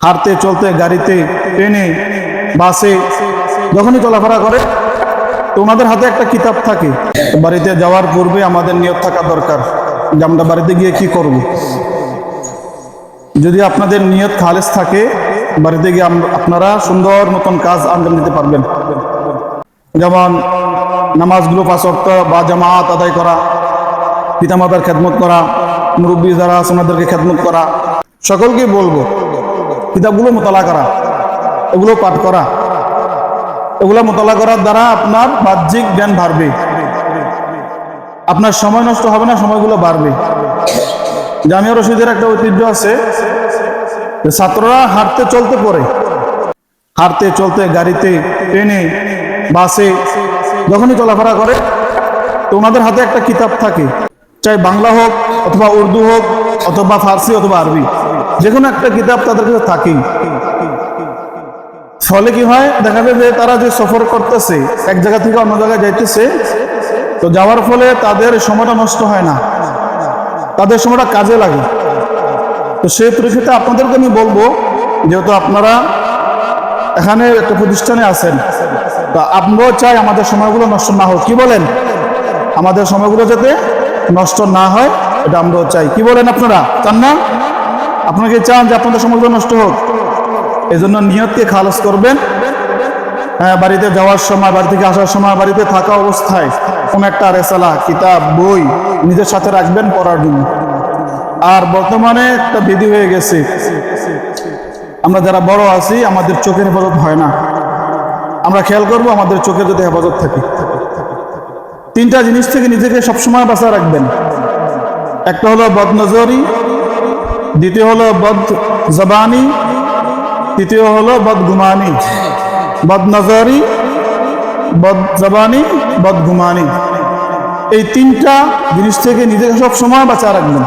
হাঁটতে চলতে গাড়িতে ট্রেনে বাসে যখনই চলাফেরা করে তো ওনাদের হাতে একটা কিতাব থাকে। বাড়িতে যাওয়ার পূর্বে আমাদের নিয়ত থাকা দরকার যে আমরা বাড়িতে গিয়ে কি করব। যদি আপনাদের নিয়ত খালেস থাকে বাড়িতে গিয়ে আপনারা সুন্দর মতন কাজ আঞ্জাম দিতে পারবেন। যেমন নামাজগুলো 5 ওয়াক্ত বা জামাত আদায় করা, পিতামাতার খেদমত করা, মুরব্বী যারা আছে ওনাদেরকে খেদমত করা। সকলকে বলবো কিতাবগুলো মোতালা করা, এগুলো পাঠ করা। এগুলো মোতালা করার দ্বারা আপনার বাহ্যিক জ্ঞান বাড়বে, আপনার সময় নষ্ট হবে না, সময়গুলো বাড়বে। জামিয়া রশিদের একটা ঐতিহ্য আছে, ছাত্ররা হাঁটতে চলতে পড়ে, হাঁটতে চলতে গাড়িতে ট্রেনে বাসে যখনই চলাফেরা করে তো ওনাদের হাতে একটা কিতাব থাকে, চাই বাংলা হোক অথবা উর্দু হোক অথবা ফার্সি অথবা আরবি, যে কোনো একটা কিতাব তাদের কাছে থাকেই। ফলে কি হয়, দেখা যায় যে তারা যে সফর করতেছে এক জায়গা থেকে অন্য জায়গায় যাইতেছে, তো যাওয়ার ফলে তাদের সময়টা নষ্ট হয় না, তাদের সময়টা কাজে লাগে। তো সেই পরিপ্রেক্ষিতে আপনাদেরকে আমি বলবো, যেহেতু আপনারা এখানে একটা প্রতিষ্ঠানে আছেন, তো আমরাও চাই আমাদের সময়গুলো নষ্ট না হোক। কি বলেন? আমাদের সময়গুলো যাতে নষ্ট না হয় এটা আমরাও চাই। কি বলেন? আপনারা চান না? আপনারা কি চান যে আপনাদের সময়গুলো নষ্ট হোক? এই জন্য নিয়তকে খালাস করবেন। হ্যাঁ, বাড়িতে যাওয়ার সময়, বাড়ি থেকে আসার সময়, বাড়িতে থাকা অবস্থায় কোন একটা রেসালা, কিতাব, বই নিজের সাথে রাখবেন পড়ার জন্য। আর বর্তমানে একটা বিধি হয়ে গেছে, আমরা যারা বড় আছি আমাদের চোখের হেফাজত হয় না। আমরা খেয়াল করবো আমাদের চোখের যদি হেফাজত থাকে। 3টা জিনিস থেকে নিজেকে সবসময় বাঁচা রাখবেন। একটা হলো বদনজরি, দ্বিতীয় হলো বদ জবানি, তৃতীয় হলো বদগুমানি। বদনজরি, বদ জবানি, বদগুমানি, এই 3টা জিনিস থেকে নিজেকে সবসময় বাঁচা রাখবেন।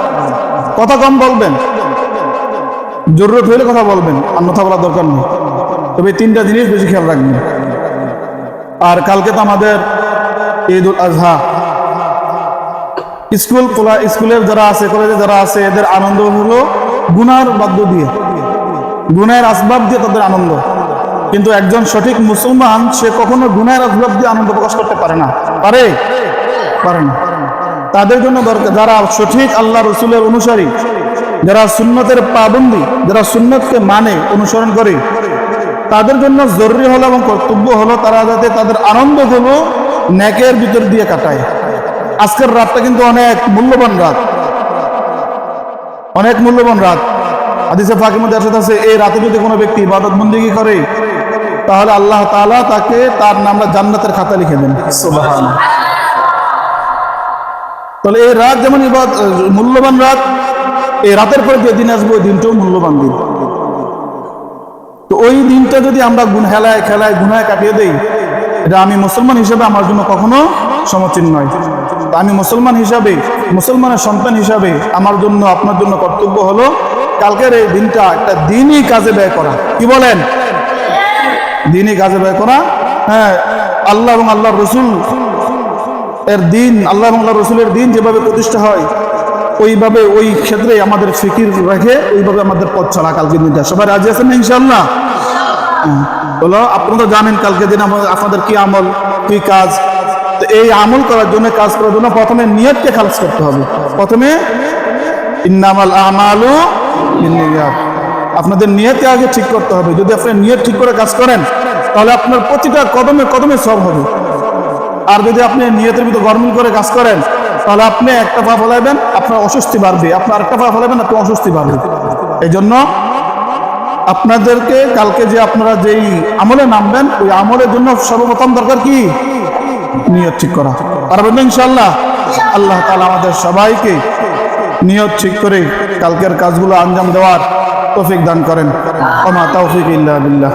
কথা কম বলবেন, জরুরত হইলে কথা বলবেন, অন্যথা বলার দরকার নেই। তবে এই 3টা জিনিস বেশি খেয়াল রাখবেন। আর কালকে তো আমাদের ঈদ উল আজহা, স্কুল খোলা, স্কুলের যারা আছে, কলেজে যারা আছে, এদের আনন্দ হলো গুনার বাদ্য দিয়ে, গুনার আসবাব দিয়ে তাদের আনন্দ। কিন্তু একজন সঠিক মুসলমান সে কখনো গুনার আসবাব দিয়ে আনন্দ প্রকাশ করতে পারে না। পারে? পারে না। তাদের জন্য দরকার, যারা সঠিক আল্লাহ রসুলের অনুসারী, যারা সুন্নতের পাবন্দি, যারা সুন্নতকে মানে, অনুসরণ করে, তাদের জন্য জরুরি হলো এবং কর্তব্য হলো তারা যাতে তাদের আনন্দগুলো নেকের ভিতর দিয়ে কাটায়। আজকের রাতটা কিন্তু অনেক মূল্যবান রাত, অনেক মূল্যবান রাত। হাদিসে পাকের মধ্যে আছে, এই রাতে যদি কোনো ব্যক্তি ইবাদত বন্দেগী করে তাহলে আল্লাহ তাআলা তাকে তার নামটা জান্নাতের খাতা লিখে দেন। সুবহানাল্লাহ। তাহলে এই রাত যেমন মূল্যবান রাত, এই রাতের পরে যে দিন আসবে ওই দিনটাও মূল্যবান দিন। তো ওই দিনটা যদি আমরা হেলায় খেলায় গুনায় কাটিয়ে দেই, এটা আমি মুসলমান হিসাবে আমার জন্য কখনো সমীচীন নয়। আমি মুসলমান হিসাবে, মুসলমানের সন্তান হিসাবে আমার জন্য, আপনার জন্য কর্তব্য হলো কালকের এই দিনটা একটা দিনই কাজে ব্যয় করা। কি বলেন? দিনই কাজে ব্যয় করা। হ্যাঁ, আল্লাহ এবং আল্লাহ রসুল এর দিন, আল্লাহ এবং আল্লাহ রসুলের দিন যেভাবে প্রতিষ্ঠা হয় ওইভাবে, ওই ক্ষেত্রে আমাদের ফিকির রেখে ওইভাবে আমাদের পথ চলা কালকে দিনটা। সবাই রাজি আছেন না ইনশাআল্লাহ? বলো, আপনারা তো জানেন কালকে দিন আপনাদের কি আমল, কি কাজ। তো এই আমল করার জন্য, কাজ করার জন্য প্রথমে নিয়তকে খালাস করতে হবে। প্রথমে ইন্নামাল আমালু বিন্নিয়াত, আপনাদের নিয়তকে আগে ঠিক করতে হবে। যদি আপনি নিয়ত ঠিক করে কাজ করেন তাহলে আপনার প্রতিটা কদমে কদমে সব হবে। আর যদি আপনি নিয়তের ভিতরে গরমিল করে কাজ করেন তাহলে আপনি একটা পা ফলাইবেন, আপনার অস্বস্তি বাড়বে, আপনার আরেকটা পা ফলাইবেন, আপনার অস্বস্তি বাড়বে। এই জন্য আপনাদেরকে কালকে যে আপনারা যেই আমলে নামবেন ওই আমলের জন্য সর্বপ্রথম দরকার কি? নিয়ত ঠিক করা। পারবেন না ইনশাআল্লাহ? আল্লাহ তাআলা আমাদের সবাইকে নিয়ত ঠিক করে কালকের কাজগুলো আঞ্জাম দেওয়ার তৌফিক দান করেন। ওয়া মা তাওফিক ইল্লা বিল্লাহ।